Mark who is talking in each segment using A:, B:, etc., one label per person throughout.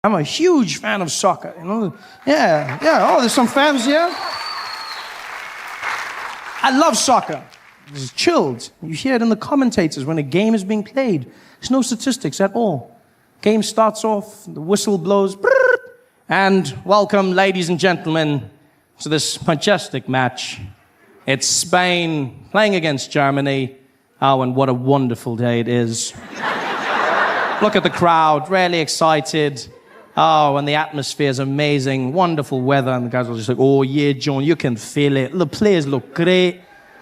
A: I'm a huge fan of soccer, you know? Yeah. Oh, there's some fans here. I love soccer. It's chilled. You hear it in the commentators when a game is being played. There's no statistics at all. Game starts off, the whistle blows, and welcome, ladies and gentlemen, to this majestic match. It's Spain playing against Germany. Oh, and what a wonderful day it is. Look at the crowd, really excited. Oh, and the atmosphere is amazing, wonderful weather, and the guys are just like, oh yeah, John, you can feel it. The players look great.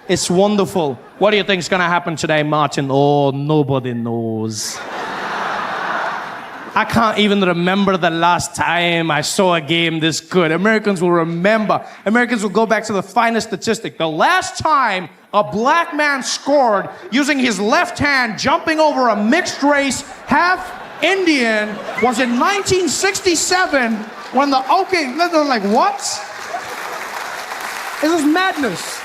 A: It's wonderful. What do you think's going to happen today, Martin? Oh, nobody knows. I can't even remember the last time I saw a game this good. Americans will remember. Americans will go back to the finest statistic. The last time a black man scored using his left hand, jumping over a mixed race, half Indian, was in 1967 when they're like, what? This is madness.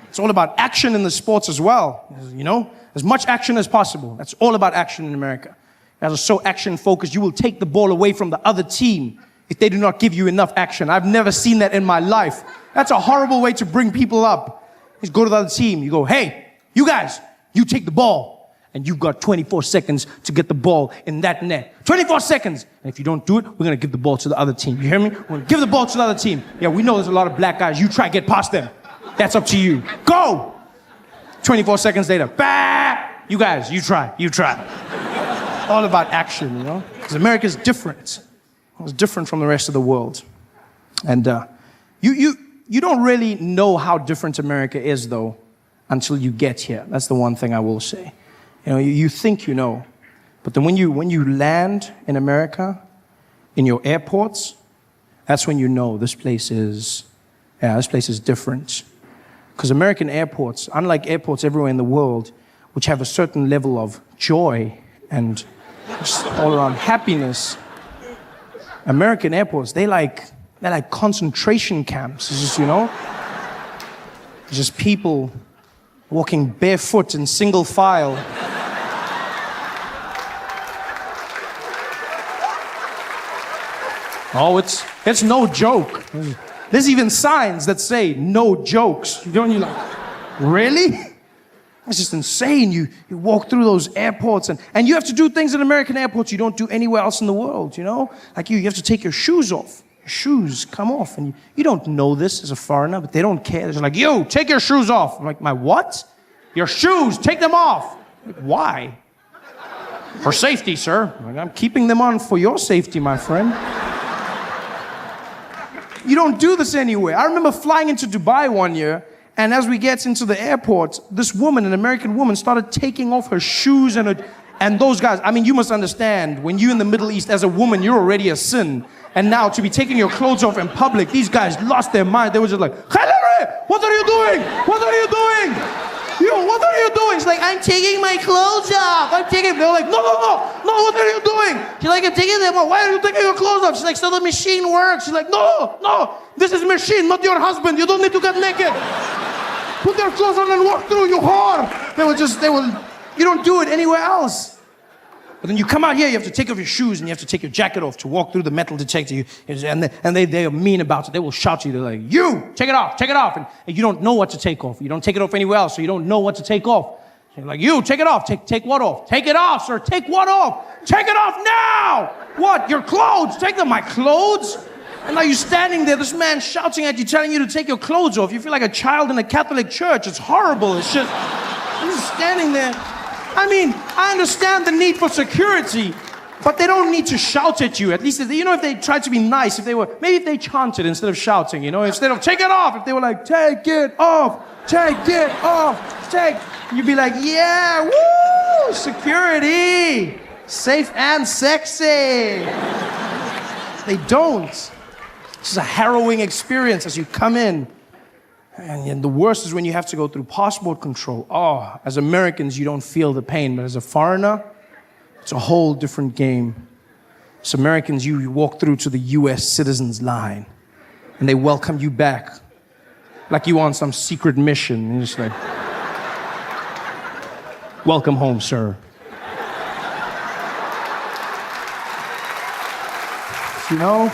A: It's all about action in the sports as well, you know? As much action as possible. That's all about action in America. Guys are so action-focused, you will take the ball away from the other team if they do not give you enough action. I've never seen that in my life. That's a horrible way to bring people up. You go to the other team, you go, hey, you guys, you take the ball, and you've got 24 seconds to get the ball in that net. 24 seconds! And if you don't do it, we're gonna give the ball to the other team. You hear me? We're gonna give the ball to the other team. Yeah, we know there's a lot of black guys. You try to get past them. That's up to you. Go! 24 seconds later, bah! You guys, you try. All about action, you know? Because America's different. It's different from the rest of the world. And you don't really know how different America is, though, until you get here. That's the one thing I will say. You know, you think you know. But then when you land in America, in your airports, that's when you know this place is different. Because American airports, unlike airports everywhere in the world, which have a certain level of joy and just all around happiness, American airports, they're like concentration camps. It's just, you know, it's just people walking barefoot in single file. Oh, it's no joke. There's even signs that say, no jokes. You're like, really? It's just insane. You walk through those airports and you have to do things in American airports you don't do anywhere else in the world, you know? Like you have to take your shoes off. Your shoes come off. And you don't know this as a foreigner, but they don't care. They're just like, yo, take your shoes off. I'm like, my what? Your shoes, take them off. I'm like, why? For safety, sir. I'm like, I'm keeping them on for your safety, my friend. You don't do this anywhere. I remember flying into Dubai one year, and as we get into the airport, this woman, an American woman, started taking off her shoes and those guys. I mean, you must understand, when you're in the Middle East as a woman, you're already a sin. And now to be taking your clothes off in public, these guys lost their mind. They were just like, what are you doing? What are you doing? Yo, what are you doing? She's like, I'm taking my clothes off. They're like, no, what are you doing? She's like, I'm taking them off. Why are you taking your clothes off? She's like, so the machine works. She's like, no, this is a machine, not your husband. You don't need to get naked. Put your clothes on and walk through, you whore. You don't do it anywhere else. But then you come out here, you have to take off your shoes and you have to take your jacket off to walk through the metal detector. And they are mean about it. They will shout to you. They're like, you, take it off. And you don't know what to take off. You don't take it off anywhere else, so you don't know what to take off. They're like, you, take it off. Take what off? Take it off, sir. Take what off? Take it off now. What? Your clothes. Take them. My clothes? And now you're standing there, this man shouting at you, telling you to take your clothes off. You feel like a child in a Catholic church. It's horrible. It's just, you're just standing there. I mean, I understand the need for security, but they don't need to shout at you. At least, you know, if they tried to be nice, maybe if they chanted instead of shouting, you know, instead of take it off, if they were like, take it off, you'd be like, yeah, woo, security, safe and sexy. They don't. This is a harrowing experience as you come in. And the worst is when you have to go through passport control. Oh, as Americans, you don't feel the pain. But as a foreigner, it's a whole different game. As Americans, you walk through to the U.S. citizens line, and they welcome you back like you on some secret mission. And you're just like, Welcome home, sir. You know,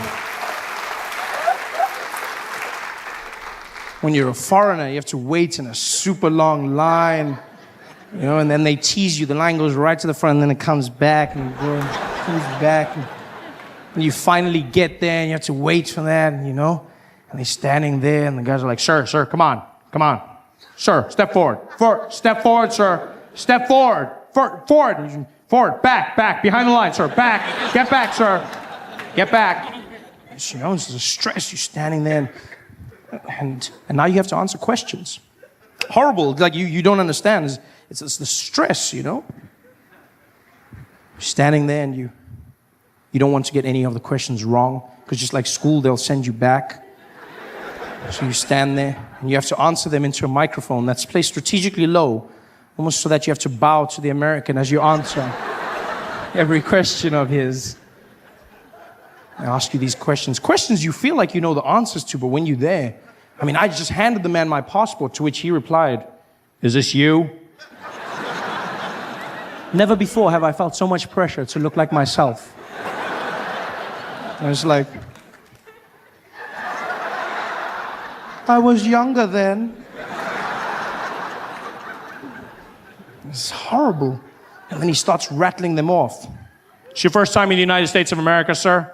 A: when you're a foreigner, you have to wait in a super long line, you know, and then they tease you. The line goes right to the front, and then it comes back, and it comes back, and you finally get there, and you have to wait for that, and, you know, and they're standing there, and the guys are like, sir, come on, sir, step forward, step forward, sir, step forward, forward, back, behind the line, sir, back, get back, sir. Get back. You know, it's a stress. You're standing there, and now you have to answer questions. Horrible. Like you don't understand. It's the stress, you know. You're standing there, and you don't want to get any of the questions wrong, because just like school, they'll send you back. So you stand there, and you have to answer them into a microphone that's placed strategically low, almost so that you have to bow to the American as you answer every question of his. I ask you these questions you feel like you know the answers to, but when you're there, I mean, I just handed the man my passport, to which he replied, "Is this you?" Never before have I felt so much pressure to look like myself. I was like, I was younger then. It's horrible. And then he starts rattling them off. It's your first time in the United States of America, sir?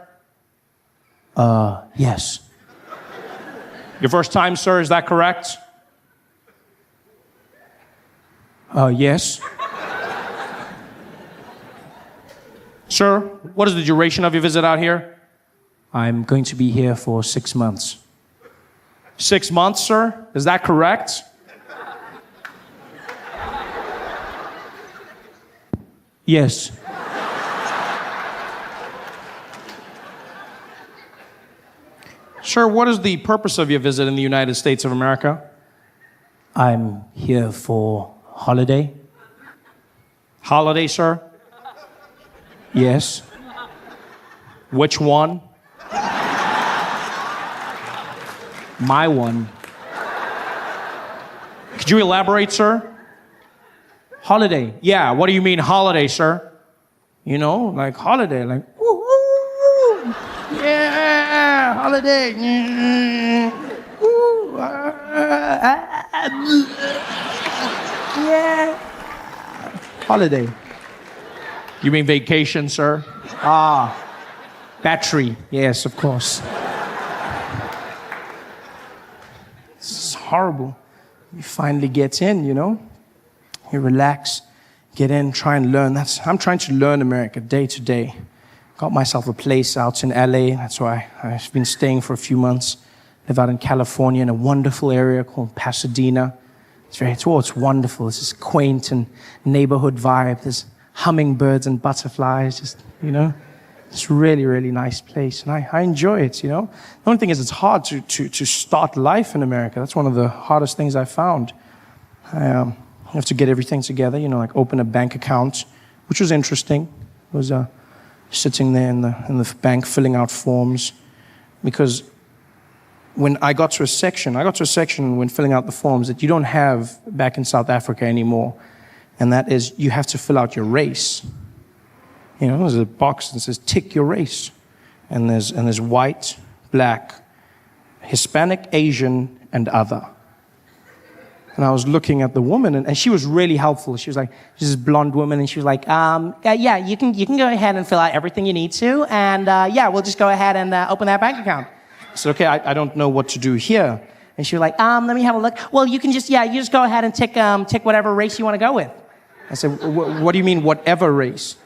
A: Yes. Your first time, sir, is that correct? Yes. Sir, what is the duration of your visit out here? I'm going to be here for 6 months. 6 months, sir? Is that correct? Yes. Sir, what is the purpose of your visit in the United States of America? I'm here for holiday. Holiday, sir? Yes. Which one? My one. Could you elaborate, sir? Holiday. Yeah, what do you mean holiday, sir? You know, like holiday, like, woo, woo, woo. Yeah, holiday. Woo, yeah. Holiday. You mean vacation, sir? Battery. Yes, of course. This is horrible. You finally get in, you know? You relax, get in, try and learn. I'm trying to learn America day to day. Got myself a place out in LA. That's why I've been staying for a few months. Live out in California in a wonderful area called Pasadena. It's wonderful. It's this quaint and neighborhood vibe. There's hummingbirds and butterflies, just, you know. It's a really, really nice place, and I enjoy it, you know. The only thing is it's hard to start life in America. That's one of the hardest things I found. I have to get everything together, you know, like open a bank account, which was interesting. I was sitting there in the bank filling out forms, because when I got to a section when filling out the forms that you don't have back in South Africa anymore, and that is you have to fill out your race. You know, there's a box that says tick your race, and there's white, black, Hispanic, Asian, and other. And I was looking at the woman, and she was really helpful. She was like, she's this blonde woman, and she was like, yeah, you can go ahead and fill out everything you need to, and yeah, we'll just go ahead and open that bank account. I said, okay, I don't know what to do here. And she was like, let me have a look. Well, you just go ahead and tick whatever race you want to go with. I said, what do you mean, whatever race?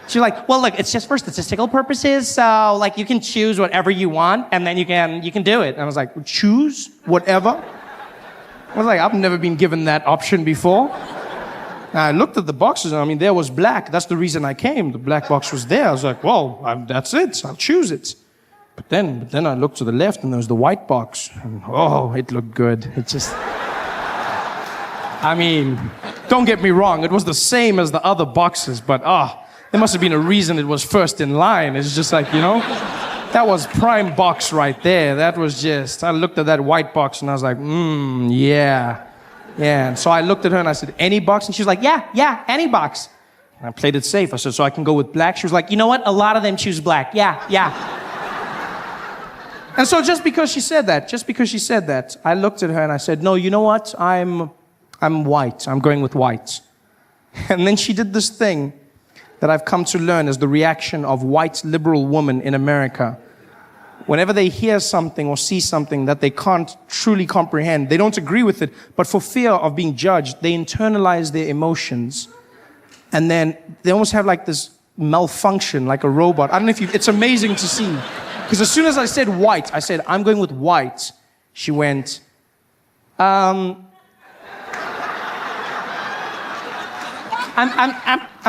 A: She was like, well, look, it's just for statistical purposes, so like you can choose whatever you want, and then you can do it. And I was like, choose whatever? I was like, I've never been given that option before. Now, I looked at the boxes, and I mean, there was black. That's the reason I came. The black box was there. I was like, well, that's it. I'll choose it. But then I looked to the left, and there was the white box. And, oh, it looked good. It just... I mean, don't get me wrong. It was the same as the other boxes, but there must have been a reason it was first in line. It's just like, you know, that was prime box right there. That was just, I looked at that white box and I was like, yeah, Yeah, and so I looked at her and I said, any box? And she was like, yeah, any box. And I played it safe. I said, so I can go with black? She was like, you know what? A lot of them choose black. Yeah. And so just because she said that, I looked at her and I said, no, you know what? I'm white. I'm going with white. And then she did this thing that I've come to learn as the reaction of white liberal women in America. Whenever they hear something or see something that they can't truly comprehend, they don't agree with it, but for fear of being judged, they internalize their emotions. And then they almost have like this malfunction, like a robot. I don't know if it's amazing to see. Because as soon as I said white, I said, I'm going with white. She went, I'm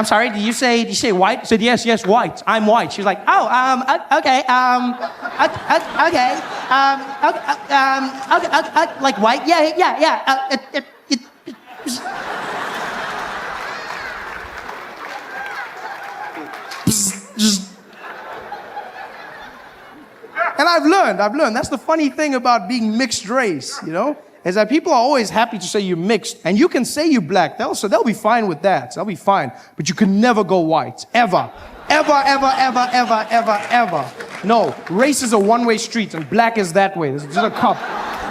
A: sorry, did you say white? I said, yes, white. I'm white. She was like, okay, like white? Yeah. And I've learned, that's the funny thing about being mixed race, you know, is that people are always happy to say you're mixed, and you can say you're black, they'll be fine with that, they'll be fine, but you can never go white, ever. No, race is a one-way street, and black is that way. There's just a cop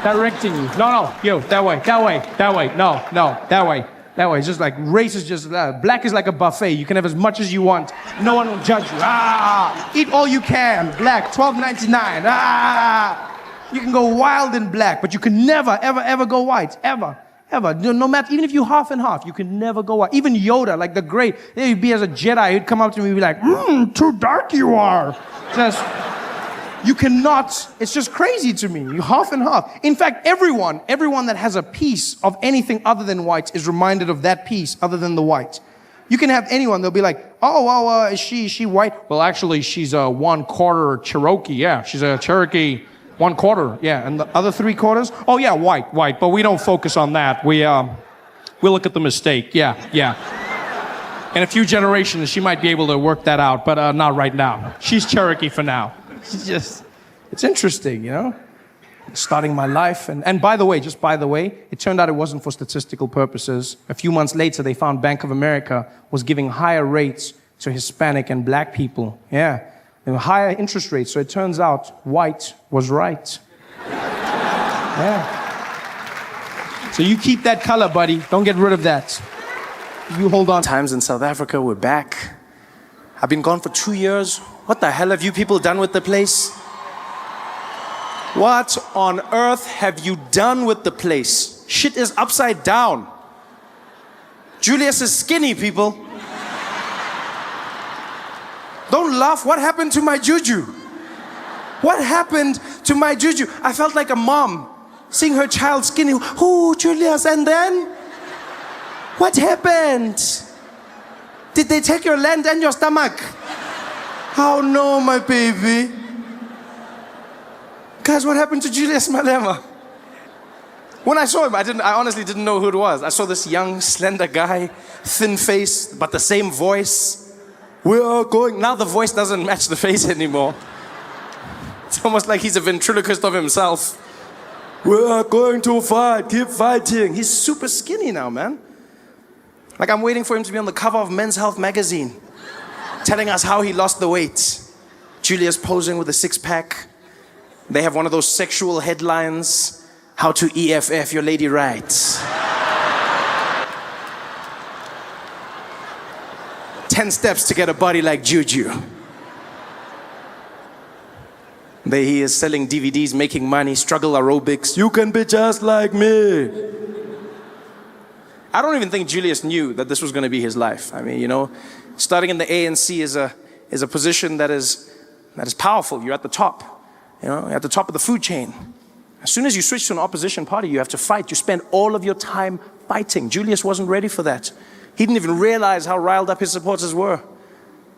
A: directing you. No, yo, that way, no, that way. It's just like, race is just, black is like a buffet. You can have as much as you want. No one will judge you. Eat all you can. Black, $12.99. You can go wild in black, but you can never, ever go white. Ever. No matter, even if you half and half, you can never go white. Even Yoda, like the great, he'd be as a Jedi, he'd come up to me and be like, too dark you are. Just, you cannot, it's just crazy to me. You half and half. In fact, everyone that has a piece of anything other than white is reminded of that piece other than the white. You can have anyone, they'll be like, is she white? Well, actually, she's a 1/4 Cherokee. Yeah, she's a Cherokee 1/4. Yeah, and the other 3/4? Oh yeah, white, but we don't focus on that. We look at the mistake. Yeah. In a few generations, she might be able to work that out, but not right now. She's Cherokee for now. It's interesting, you know, starting my life. And by the way, it turned out it wasn't for statistical purposes. A few months later, they found Bank of America was giving higher rates to Hispanic and black people. Yeah, there were higher interest rates. So it turns out white was right. Yeah. So you keep that color, buddy. Don't get rid of that. You hold on.
B: Times in South Africa, we're back. I've been gone for 2 years. What the hell have you people done with the place? What on earth have you done with the place? Shit is upside down. Julius is skinny, people. Don't laugh. What happened to my juju? What happened to my juju? I felt like a mom seeing her child skinny. Oh, Julius, and then? What happened? Did they take your land and your stomach? Oh no, my baby. Guys, what happened to Julius Malema? When I saw him, I honestly didn't know who it was. I saw this young, slender guy, thin face, but the same voice. We are going. Now the voice doesn't match the face anymore. It's almost like he's a ventriloquist of himself. We are going to fight, keep fighting. He's super skinny now, man. Like I'm waiting for him to be on the cover of Men's Health magazine, telling us how he lost the weight. Julius posing with a six-pack. They have one of those sexual headlines, how to EFF your lady right. 10 steps to get a body like Juju. There he is selling DVDs, making money, struggle aerobics. You can be just like me. I don't even think Julius knew that this was going to be his life. I mean, you know, starting in the ANC is a position that is powerful. You're at the top. You know, you're at the top of the food chain. As soon as you switch to an opposition party, you have to fight. You spend all of your time fighting. Julius wasn't ready for that. He didn't even realize how riled up his supporters were.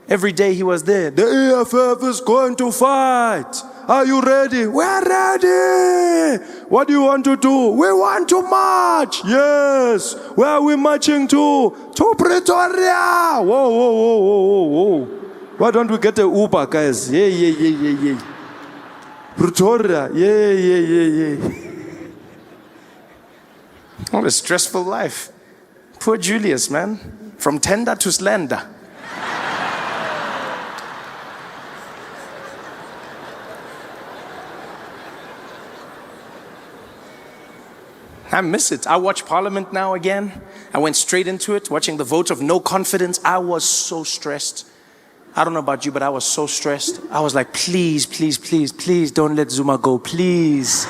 B: Every day he was there. The EFF is going to fight. Are you ready? We're ready. What do you want to do? We want to march. Yes. Where are we marching to? To Pretoria. Whoa. Why don't we get an Uber, guys? Yeah. Pretoria. Yeah. What a stressful life. Poor Julius, man. From tender to slender. I miss it. I watch Parliament now again. I went straight into it, watching the vote of no confidence. I was so stressed. I don't know about you, but I was so stressed. I was like, please, please, please, please don't let Zuma go, please.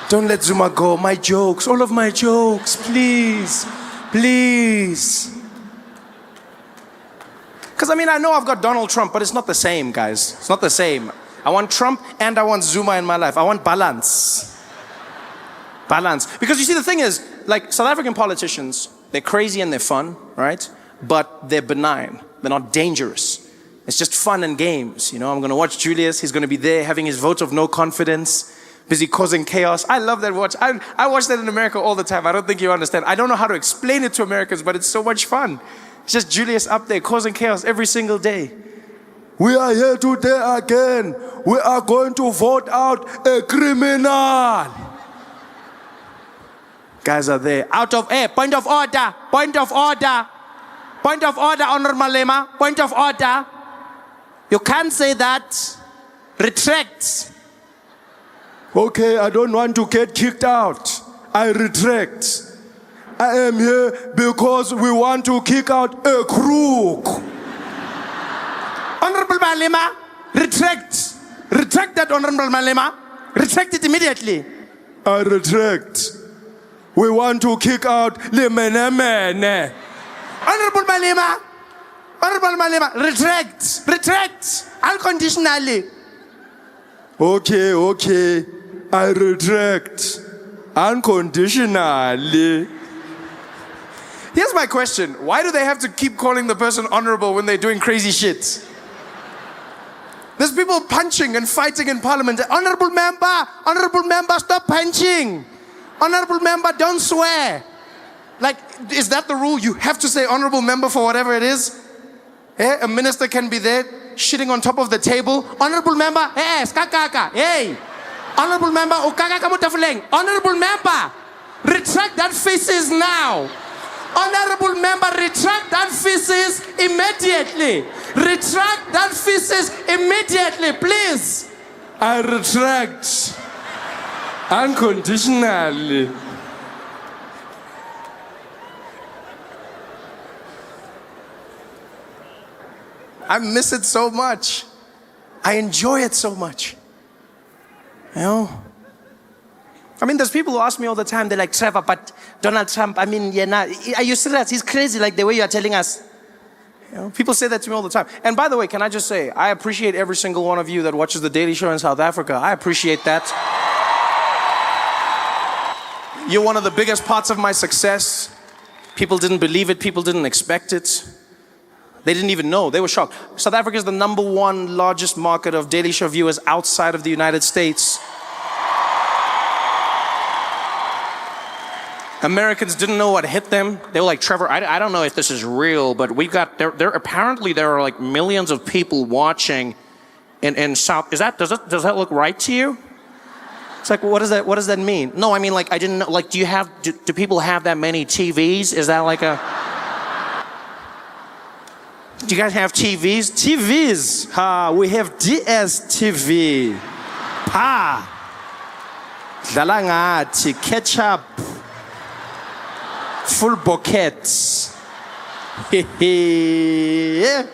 B: Don't let Zuma go. My jokes, all of my jokes, please, please. Because I mean, I know I've got Donald Trump, but it's not the same, guys. It's not the same. I want Trump and I want Zuma in my life. I want balance. Balance. Because you see, the thing is, like, South African politicians, they're crazy and they're fun, right? But they're benign. They're not dangerous. It's just fun and games. You know, I'm going to watch Julius. He's going to be there having his vote of no confidence, busy causing chaos. I love that watch. I watch that in America all the time. I don't think you understand. I don't know how to explain it to Americans, but it's so much fun. It's just Julius up there causing chaos every single day. We are here today again. We are going to vote out a criminal. Guys are there. Out of air. Point of order. Point of order. Point of order, Honorable Malema. Point of order. You can't say that. Retract. Okay, I don't want to get kicked out. I retract. I am here because we want to kick out a crook. Honorable Malema, retract. Retract that, Honorable Malema. Retract it immediately. I retract. We want to kick out Lemenemene. Honorable Malema. Honorable Malema, retract. Retract. Unconditionally. Okay. I retract. Unconditionally. Here's my question. Why do they have to keep calling the person honorable when they're doing crazy shit? There's people punching and fighting in parliament. Honorable member, stop punching. Honorable member, don't swear. Like, is that the rule? You have to say honorable member for whatever it is? Eh? A minister can be there shitting on top of the table. Honorable member, hey, skakaka, hey. Honorable member, ukakaka mutafuleng. Honorable member, retract that feces now. Honorable member, retract that feces immediately. Retract that feces immediately, please. I retract. Unconditionally. I miss it so much. I enjoy it so much. You know? I mean, there's people who ask me all the time, they're like, Trevor, but Donald Trump, I mean, are you serious? He's crazy like the way you are telling us. You know? People say that to me all the time. And by the way, can I just say, I appreciate every single one of you that watches The Daily Show in South Africa. I appreciate that. You're one of the biggest parts of my success. People didn't believe it. People didn't expect it. They didn't even know. They were shocked. South Africa is the #1 largest market of Daily Show viewers outside of the United States. Americans didn't know what hit them. They were like, Trevor, I don't know if this is real, but we've got, apparently there are like millions of people watching in South, does that look right to you? It's like, what does that mean? No, I mean, like, I didn't know, like, do people have that many TVs? Is that like a, do you guys have TVs? TVs, we have DSTV. Dalangati, ketchup. Full bouquets. Yeah.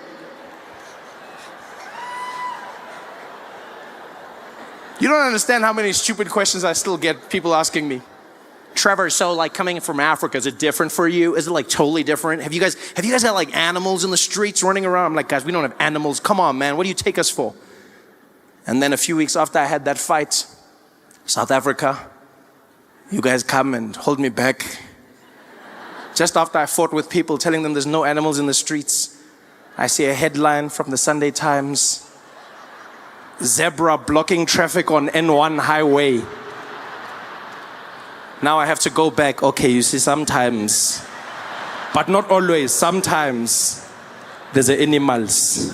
B: You don't understand how many stupid questions I still get people asking me. Trevor, so like coming from Africa, is it different for you? Is it like totally different? Have you guys got like animals in the streets running around? I'm like, guys, we don't have animals. Come on, man. What do you take us for? And then a few weeks after I had that fight, South Africa, you guys come and hold me back. Just after I fought with people telling them there's no animals in the streets, I see a headline from the Sunday Times. Zebra blocking traffic on N1 highway. Now I have to go back. Okay, you see, sometimes, but not always, sometimes, there's the animals.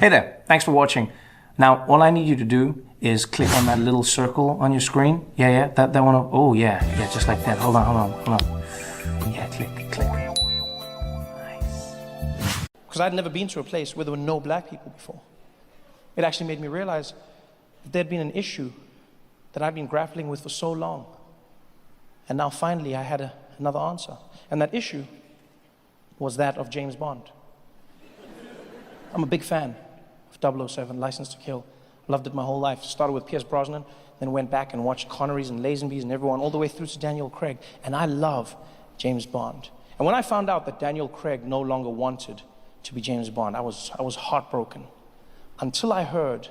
B: Hey there, thanks for watching. Now, all I need you to do is click on that little circle on your screen. Yeah, that one. Oh, yeah, just like that. Hold on. click, click. Because I'd never been to a place where there were no black people before. It actually made me realize that there'd been an issue that I'd been grappling with for so long. And now finally I had another answer. And that issue was that of James Bond. I'm a big fan of 007, License to Kill. Loved it my whole life. Started with Pierce Brosnan, then went back and watched Connerys and Lazenbys and everyone, all the way through to Daniel Craig. And I love James Bond. And when I found out that Daniel Craig no longer wanted to be James Bond, I was heartbroken. Until I heard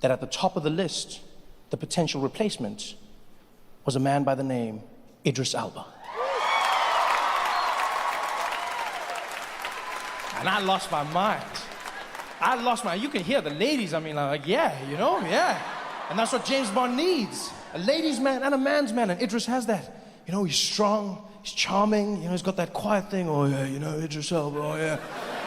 B: that at the top of the list, the potential replacement was a man by the name Idris Elba. And I lost my mind. You can hear the ladies, I mean, like, yeah, you know, yeah. And that's what James Bond needs. A ladies' man and a man's man, and Idris has that. You know, he's strong, he's charming, you know, he's got that quiet thing, oh yeah, you know, Idris Elba, oh yeah.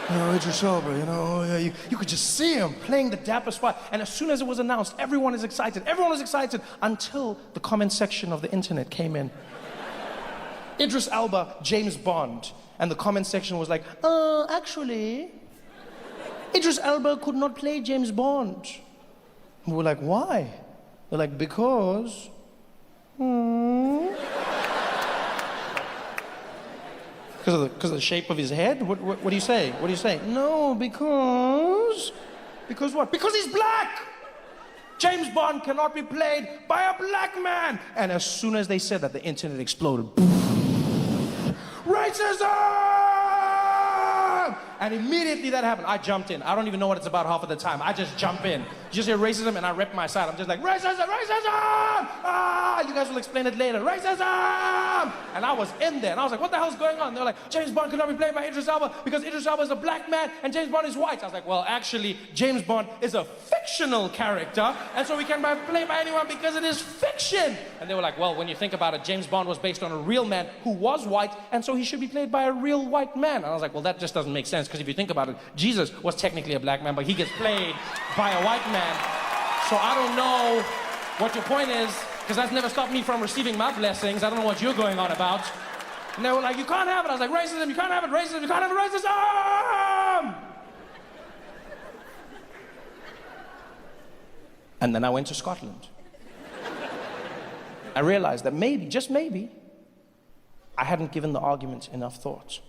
B: You know, Idris Elba, you know, oh yeah, you could just see him playing the dapper spot. And as soon as it was announced, everyone is excited. Everyone was excited until the comment section of the internet came in. Idris Elba, James Bond. And the comment section was like, actually, Idris Elba could not play James Bond. And we were like, why? They're like, because. Because of the shape of his head? What do you say? What do you say? No, because. Because what? Because he's black! James Bond cannot be played by a black man! And as soon as they said that, the internet exploded. Racism! And immediately that happened. I jumped in. I don't even know what it's about half of the time. I just jump in. You just hear racism and I rep my side. I'm just like, racism, racism! Ah, you guys will explain it later. Racism! And I was in there and I was like, what the hell's going on? They're like, James Bond cannot be played by Idris Elba because Idris Elba is a black man and James Bond is white. I was like, well, actually, James Bond is a fictional character and so we can play by anyone because it is fiction. And they were like, well, when you think about it, James Bond was based on a real man who was white and so he should be played by a real white man. And I was like, well, that just doesn't make sense because if you think about it, Jesus was technically a black man, but he gets played by a white man. So I don't know what your point is, because that's never stopped me from receiving my blessings. I don't know what you're going on about. And they were like, you can't have it. I was like, racism, you can't have it, racism, you can't have it, racism! And then I went to Scotland. I realized that maybe, just maybe, I hadn't given the argument enough thought.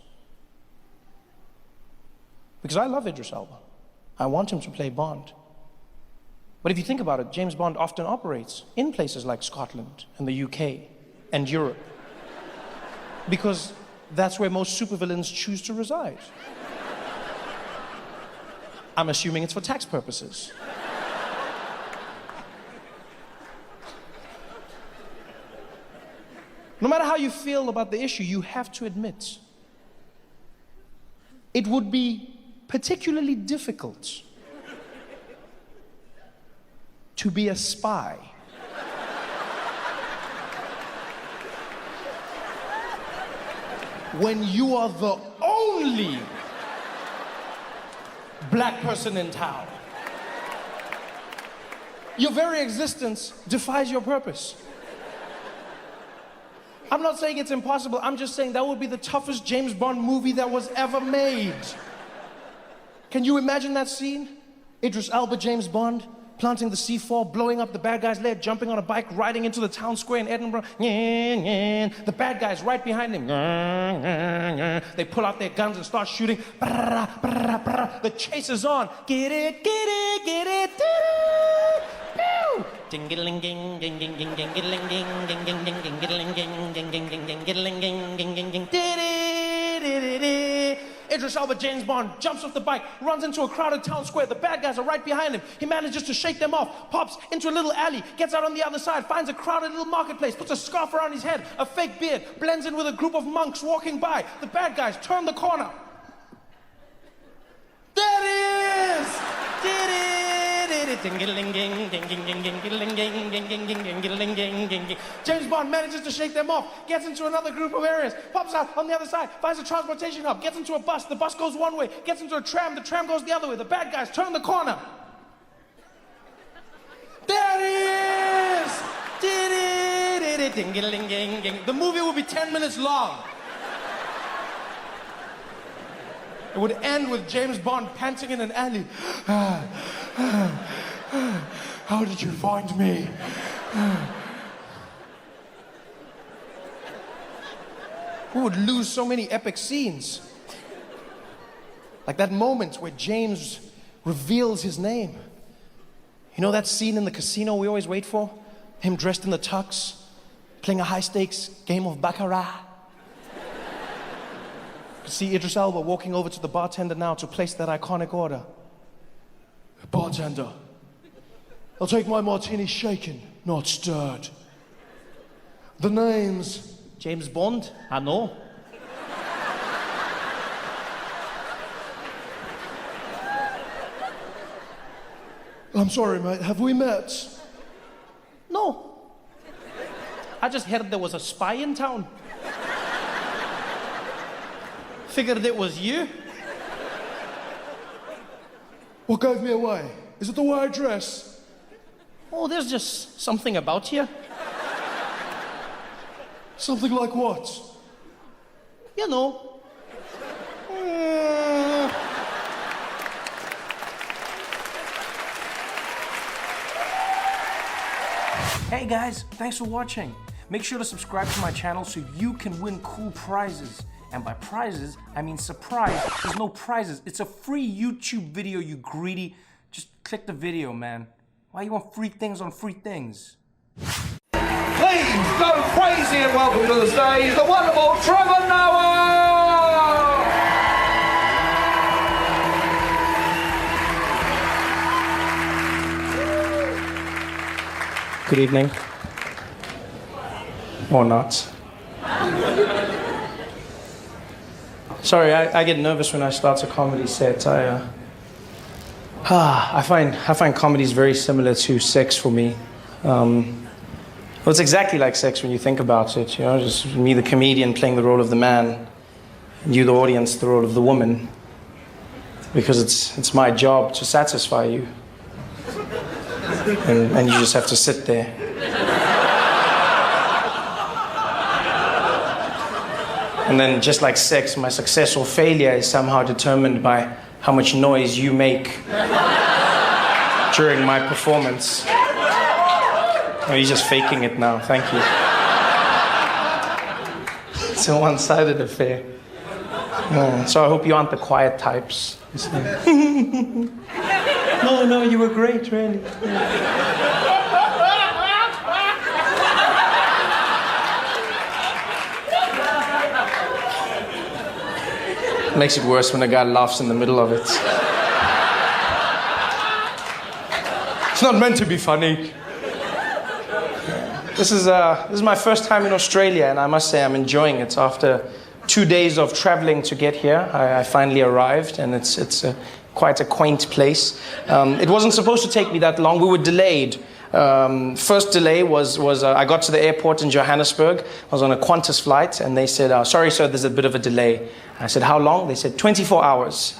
B: Because I love Idris Elba. I want him to play Bond. But if you think about it, James Bond often operates in places like Scotland and the UK and Europe. Because that's where most supervillains choose to reside. I'm assuming it's for tax purposes. No matter how you feel about the issue, you have to admit it would be particularly difficult to be a spy when you are the only black person in town. Your very existence defies your purpose. I'm not saying it's impossible, I'm just saying that would be the toughest James Bond movie that was ever made. Can you imagine that scene? Idris Elba, James Bond, planting the C4, blowing up the bad guy's leg, jumping on a bike, riding into the town square in Edinburgh. The bad guy's right behind him. They pull out their guns and start shooting. The chase is on. Get it, get it, get it. Idris Elba, James Bond, jumps off the bike, runs into a crowded town square. The bad guys are right behind him. He manages to shake them off, pops into a little alley, gets out on the other side, finds a crowded little marketplace, puts a scarf around his head, a fake beard, blends in with a group of monks walking by. The bad guys turn the corner. There it is! James Bond manages to shake them off, gets into another group of areas, pops out on the other side, finds a transportation hub, gets into a bus, the bus goes one way, gets into a tram, the tram goes the other way, the bad guys turn the corner. There it is! The movie will be 10 minutes long.
A: It would end with James Bond panting in an alley. How did you find me? We would lose so many epic scenes. Like that moment where James reveals his name. You know that scene in the casino we always wait for? Him dressed in the tux, playing a high-stakes game of baccarat. You can see Idris Elba walking over to the bartender now to place that iconic order. Bartender, I'll take my martini shaken, not stirred. The name's James Bond? I know. I'm sorry, mate. Have we met? No. I just heard there was a spy in town. Figured it was you. What gave me away? Is it the way I dress? Oh, there's just something about you. Something like what? You know.
B: Hey guys, thanks for watching. Make sure to subscribe to my channel so you can win cool prizes. And by prizes, I mean surprise. There's no prizes. It's a free YouTube video, you greedy. Just click the video, man. Why you want free things on free things?
C: Please go crazy and welcome to the stage the wonderful Trevor Noah!
B: Good evening. Or not. Sorry, I get nervous when I start a comedy set. I find comedies very similar to sex for me. Well, it's exactly like sex when you think about it. You know, just me, the comedian, playing the role of the man, and you, the audience, the role of the woman. Because it's my job to satisfy you, and you just have to sit there. And then, just like sex, my success or failure is somehow determined by how much noise you make during my performance. Oh, you're just faking it now, thank you. It's a one-sided affair. So I hope you aren't the quiet types. No, you were great, really. Makes it worse when a guy laughs in the middle of it. It's not meant to be funny. This is my first time in Australia, and I must say I'm enjoying it. After 2 days of traveling to get here, I finally arrived, and it's quite a quaint place. It wasn't supposed to take me that long. We were delayed. First delay was I got to the airport in Johannesburg. I was on a Qantas flight, and they said, sorry, sir, there's a bit of a delay. I said, how long? They said, 24 hours.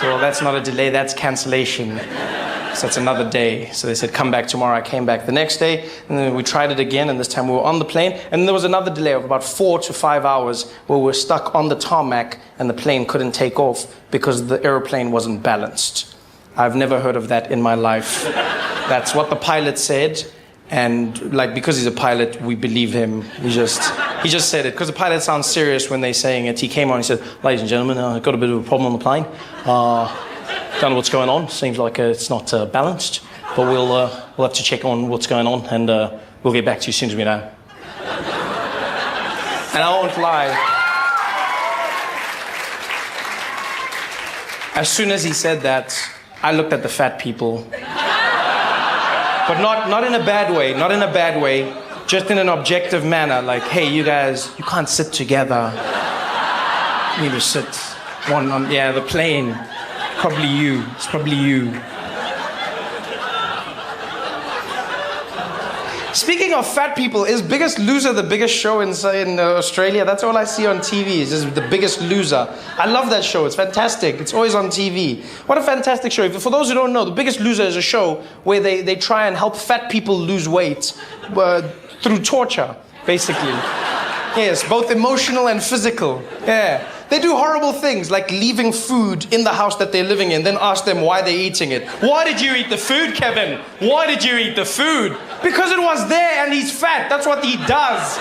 B: So that's not a delay, that's cancellation. So that's another day. So they said, come back tomorrow. I came back the next day, and then we tried it again, and this time we were on the plane, and then there was another delay of about 4 to 5 hours where we were stuck on the tarmac, and the plane couldn't take off because the airplane wasn't balanced. I've never heard of that in my life. That's what the pilot said, and because he's a pilot, we believe him. He just said it, because the pilot sounds serious when they're saying it. He came on, he said, ladies and gentlemen, I've got a bit of a problem on the plane. Don't know what's going on. Seems like it's not balanced, but we'll have to check on what's going on, and we'll get back to you as soon as we know. And I won't lie. As soon as he said that, I looked at the fat people. But not in a bad way, not in a bad way, just in an objective manner, like, hey, you guys, you can't sit together. You need to sit one on, the plane. Probably you, it's probably you. Speaking of fat people, is Biggest Loser the biggest show in Australia? That's all I see on TV, is just The Biggest Loser. I love that show, it's fantastic. It's always on TV. What a fantastic show. For those who don't know, The Biggest Loser is a show where they try and help fat people lose weight through torture, basically. Yes, both emotional and physical. Yeah.
A: They do horrible things like leaving food in the house that they're living in, then ask them why they're eating it. Why did you eat the food, Kevin? Why did you eat the food? Because it was there and he's fat. That's what he does.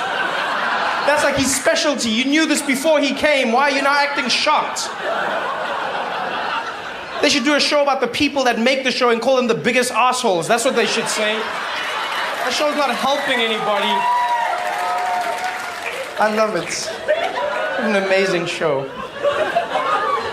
A: That's like his specialty. You knew this before he came. Why are you now acting shocked? They should do a show about the people that make the show and call them the biggest assholes. That's what they should say. That show's not helping anybody. I love it. An amazing show.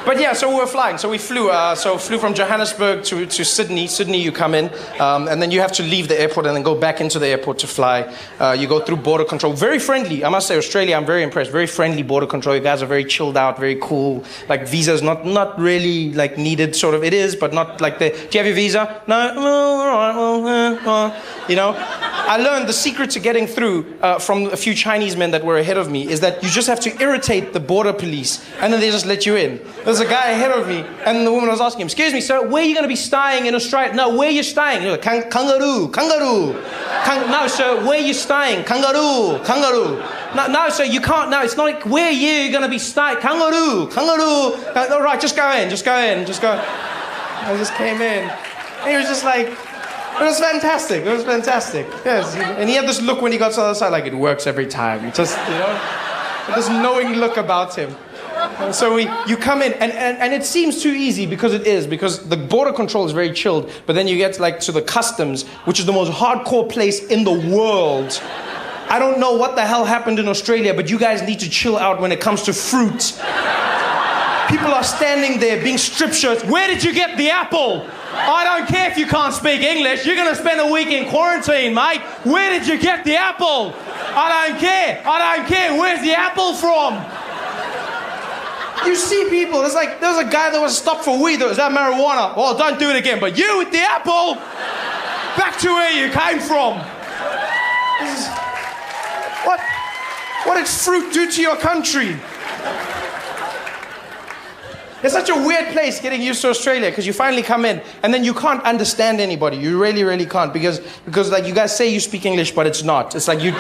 A: But yeah, so we were flying. So we flew. Flew from Johannesburg to Sydney. Sydney, you come in, and then you have to leave the airport and then go back into the airport to fly. You go through border control. Very friendly. I must say, Australia, I'm very impressed. Very friendly border control. You guys are very chilled out, very cool. Like visas, not really like needed. Sort of, it is, but not like the. Do you have your visa? No. All right. You know. I learned the secret to getting through from a few Chinese men that were ahead of me is that you just have to irritate the border police, and then they just let you in. There's a guy ahead of me, and the woman was asking him, "Excuse me, sir, where are you going to be staying in Australia?" "No, where are you staying?" Like, kangaroo. No, sir, where are you staying? Kangaroo. No, sir, you can't. No, it's not like, where are you going to be staying? Kangaroo. All right, just go in. I just came in. And he was just like, it was fantastic. Yes. And he had this look when he got to the other side, like it works every time. Just, this knowing look about him. And so you come in, and it seems too easy because it is, because the border control is very chilled, but then you get like to the customs, which is the most hardcore place in the world. I don't know what the hell happened in Australia, but you guys need to chill out when it comes to fruit. People are standing there being strip shirts. Where did you get the apple? I don't care if you can't speak English. You're going to spend a week in quarantine, mate. Where did you get the apple? I don't care. Where's the apple from? You see people, there's a guy that was stopped for weed. Is that marijuana? Well, don't do it again. But you with the apple, back to where you came from. What did fruit do to your country? It's such a weird place getting used to Australia, because you finally come in and then you can't understand anybody. You really, really can't, because like you guys say you speak English, but it's not. It's like you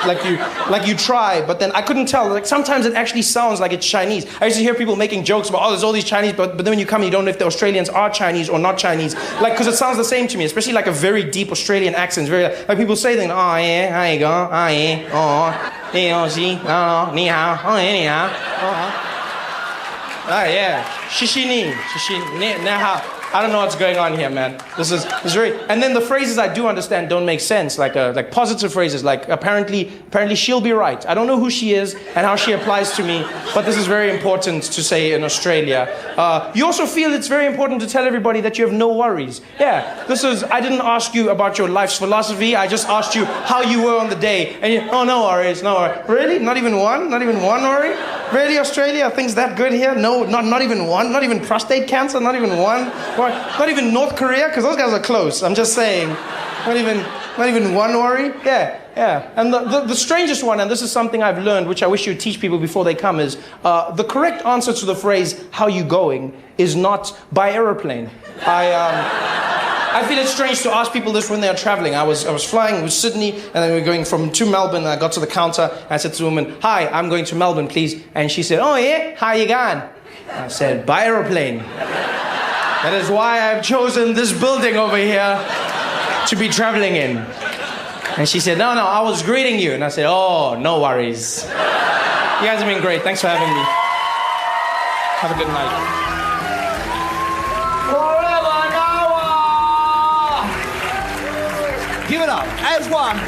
A: try, but then I couldn't tell. Like sometimes it actually sounds like it's Chinese. I used to hear people making jokes about, there's all these Chinese, but then when you come, you don't know if the Australians are Chinese or not Chinese. Like, because it sounds the same to me, especially like a very deep Australian accent. It's very like people say things, oh yeah, how you go, oh yeah, oh, see, oh, ni hao, oh yeah, ni hao, oh. Ah, yeah. Shishini, now I don't know what's going on here, man. This is very. And then the phrases I do understand don't make sense, like positive phrases, like apparently she'll be right. I don't know who she is and how she applies to me, but this is very important to say in Australia. You also feel it's very important to tell everybody that you have no worries. Yeah, I didn't ask you about your life's philosophy. I just asked you how you were on the day, and you, oh, no worries. Really? Not even one worry? Really, Australia? Are things that good here? No, not even one. Not even prostate cancer. Not even one. Not even North Korea, because those guys are close. I'm just saying. Not even one worry. Yeah. And the strangest one, and this is something I've learned, which I wish you'd teach people before they come, is the correct answer to the phrase "How you going?" is not by aeroplane. I feel it's strange to ask people this when they are traveling. I was flying with Sydney, and then we were going to Melbourne, and I got to the counter, and I said to the woman, "Hi, I'm going to Melbourne, please." And she said, "Oh yeah, how you going?" I said, "By aeroplane." That is why I've chosen this building over here to be traveling in. And she said, no, I was greeting you. And I said, oh, no worries. You guys have been great. Thanks for having me. Have a good night.
C: Forever Noah! Give it up as one.